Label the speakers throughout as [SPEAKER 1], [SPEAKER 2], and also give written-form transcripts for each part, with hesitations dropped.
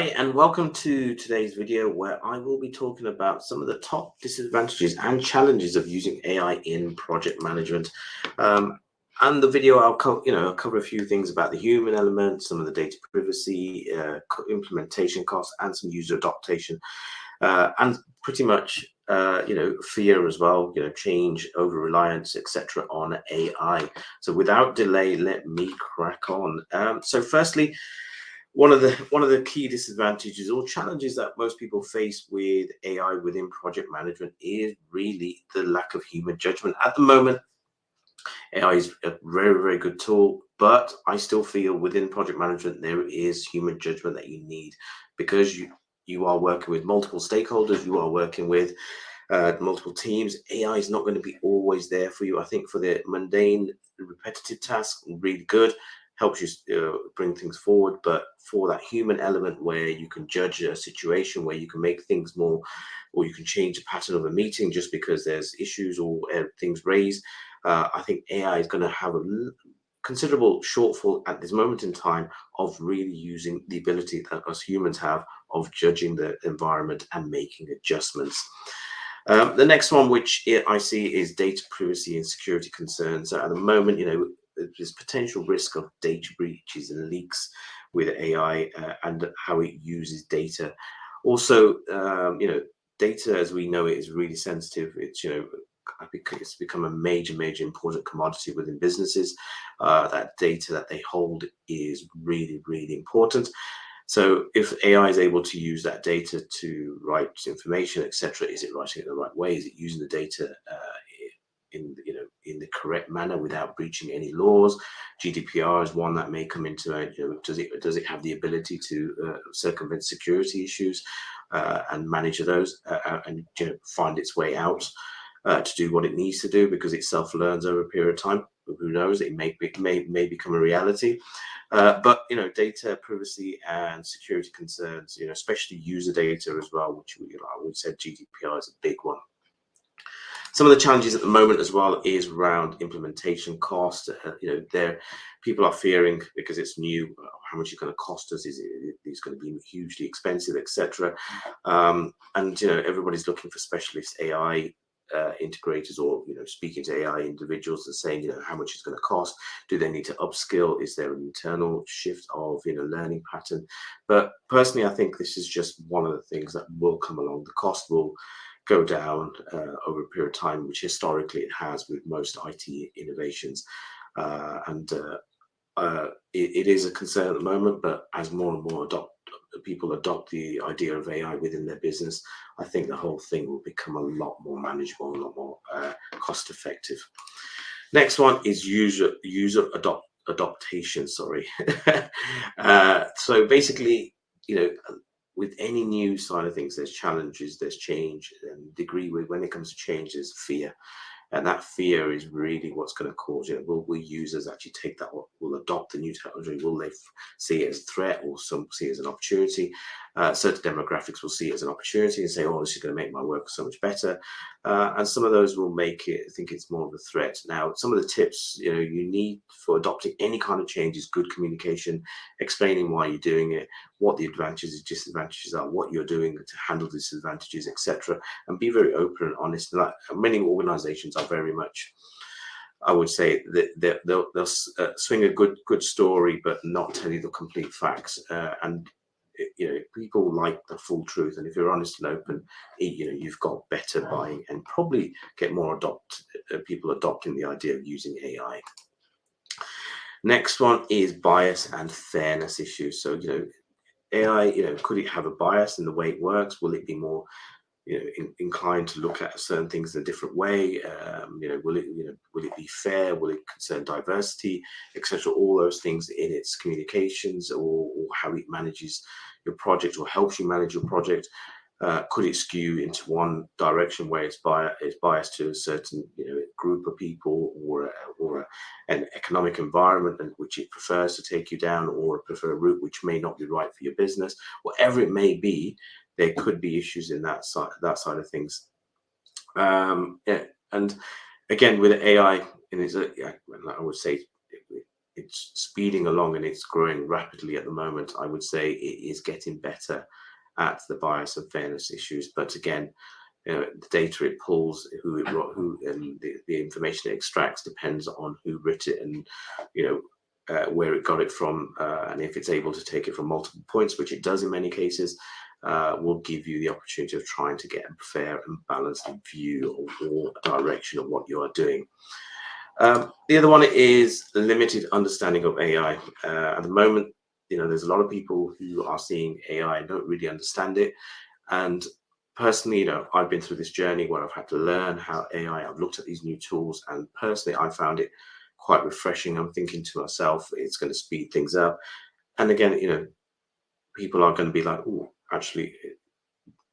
[SPEAKER 1] Hi, and welcome to today's video where I will be talking about some of the top disadvantages and challenges of using AI in project management. Um, and the video, I'll cover a few things about the human element, some of the data privacy, implementation costs, and some user adaptation, and pretty much, fear as well, change, over reliance, etc. on AI. So without delay, let me crack on. So firstly, one of the key disadvantages or challenges that most people face with AI within project management is really the lack of human judgment. At the moment, AI is a very, very good tool, but I still feel within project management there is human judgment that you need because you are working with multiple stakeholders, you are working with multiple teams. AI is not going to be always there for you. I think for the mundane, repetitive tasks, really good, helps you bring things forward. But for that human element where you can judge a situation, where you can make things more, or you can change the pattern of a meeting just because there's issues or things raised, I think AI is going to have a considerable shortfall at this moment in time of really using the ability that us humans have of judging the environment and making adjustments. The next one, which I see, is data privacy and security concerns. So at the moment, there's potential risk of data breaches and leaks with AI and how it uses data. Also, data as we know it is really sensitive. It's become a major, major important commodity within businesses. That data that they hold is really, really important. So if AI is able to use that data to write information, etc., is it writing it the right way? Is it using the data in the correct manner without breaching any laws? GDPR is one that may come into it. Does it have the ability to circumvent security issues and manage those and find its way out to do what it needs to do because it self-learns over a period of time? Who knows? It may become a reality. But data privacy and security concerns, especially user data as well, which we said GDPR is a big one. Some of the challenges at the moment as well is around implementation cost. There people are fearing because it's new, how much it's going to cost us. It's going to be hugely expensive, etc. And everybody's looking for specialist AI integrators or speaking to AI individuals and saying how much it's going to cost. Do they need to upskill? Is there an internal shift of learning pattern? But personally, I think this is just one of the things that will come along. The cost will go down over a period of time, which historically it has with most IT innovations, and it is a concern at the moment. But as more and more people adopt the idea of AI within their business, I think the whole thing will become a lot more manageable, a lot more cost effective. Next one is user adaptation. Sorry. So basically, with any new side of things, there's challenges, there's change, and degree when it comes to change, there's fear. And that fear is really what's going to cause it. Will users actually take that, will adopt the new technology? Will they see it as a threat, or some see it as an opportunity? Certain demographics will see it as an opportunity and say, oh, this is going to make my work so much better. And some of those will make it think it's more of a threat. Now, some of the tips you need for adopting any kind of change is good communication, explaining why you're doing it, what the advantages and disadvantages are, what you're doing to handle disadvantages, etc. And be very open and honest. And many organizations are very much, I would say, that they'll swing a good story but not tell you the complete facts. And people like the full truth, and if you're honest and open, you've got better buying and probably get more people adopting the idea of using AI. Next one is bias and fairness issues. So AI, could it have a bias in the way it works? Will it be more inclined to look at certain things in a different way? Will it be fair? Will it concern diversity, etc.? All those things in its communications or how it manages your project or helps you manage your project. Could it skew into one direction where it's biased to a certain group of people or an economic environment in which it prefers to take you down, or prefer a route which may not be right for your business? Whatever it may be, there could be issues in that side of things. And again, with AI, I would say it's speeding along and it's growing rapidly at the moment. I would say it is getting better at the bias and fairness issues. But again, the data it pulls, who, and the information it extracts depends on who writ it, and where it got it from, and if it's able to take it from multiple points, which it does in many cases, will give you the opportunity of trying to get a fair and balanced view or direction of what you are doing. The other one is limited understanding of AI. At the moment, there's a lot of people who are seeing AI and don't really understand it. And personally, I've been through this journey where I've had to learn how AI, I've looked at these new tools, and personally, I found it quite refreshing. I'm thinking to myself, it's going to speed things up. And again, people are going to be like, oh, actually,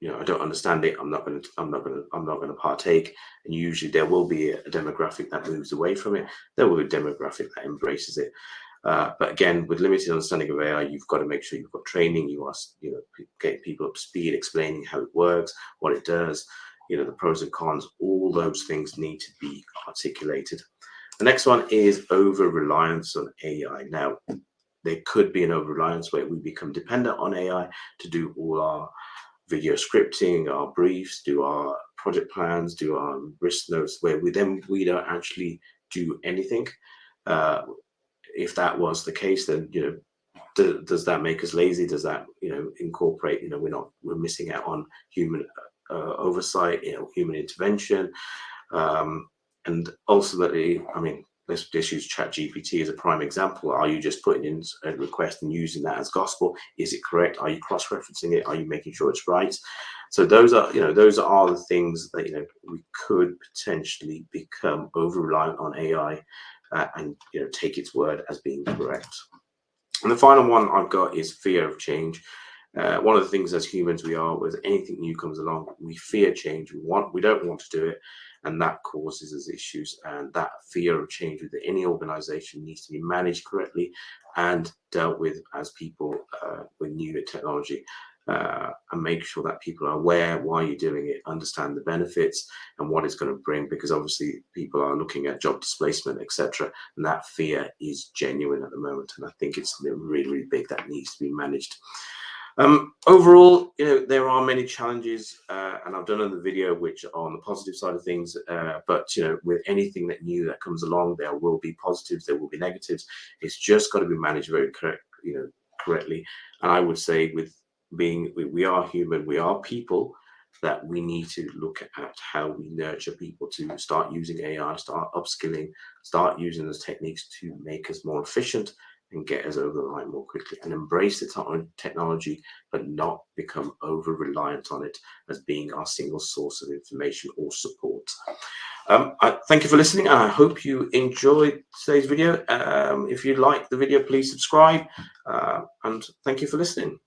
[SPEAKER 1] I don't understand it. I'm not going to partake. And usually there will be a demographic that moves away from it. There will be a demographic that embraces it. But again, with limited understanding of AI, you've got to make sure you've got training. You are, getting people up to speed, explaining how it works, what it does, the pros and cons. All those things need to be articulated. The next one is over reliance on AI. Now, there could be an over reliance where we become dependent on AI to do all our video scripting, our briefs, do our project plans, do our risk notes, where we don't actually do anything. If that was the case, then does that make us lazy? Does that incorporate we're missing out on human oversight, human intervention, and ultimately, I mean, let's just use ChatGPT as a prime example. Are you just putting in a request and using that as gospel? Is it correct? Are you cross-referencing it? Are you making sure it's right? So those are the things that we could potentially become over-reliant on AI and take its word as being correct. And the final one I've got is fear of change. One of the things as humans we are, with anything new comes along, we fear change. We don't want to do it, and that causes us issues. And that fear of change within any organization needs to be managed correctly and dealt with as people with new technology, and make sure that people are aware why you're doing it, understand the benefits and what it's going to bring, because obviously people are looking at job displacement, etc., and that fear is genuine at the moment, and I think it's something really, really big that needs to be managed. Overall, there are many challenges, and I've done another video which are on the positive side of things, but with anything that new that comes along, there will be positives, there will be negatives. It's just got to be managed very correctly. And I would say, with being we are human, we are people, that we need to look at how we nurture people to start using AI, start upskilling, start using those techniques to make us more efficient and get us over the line more quickly, and embrace the technology, but not become over reliant on it as being our single source of information or support. I thank you for listening, and I hope you enjoyed today's video. If you like the video, please subscribe, and thank you for listening.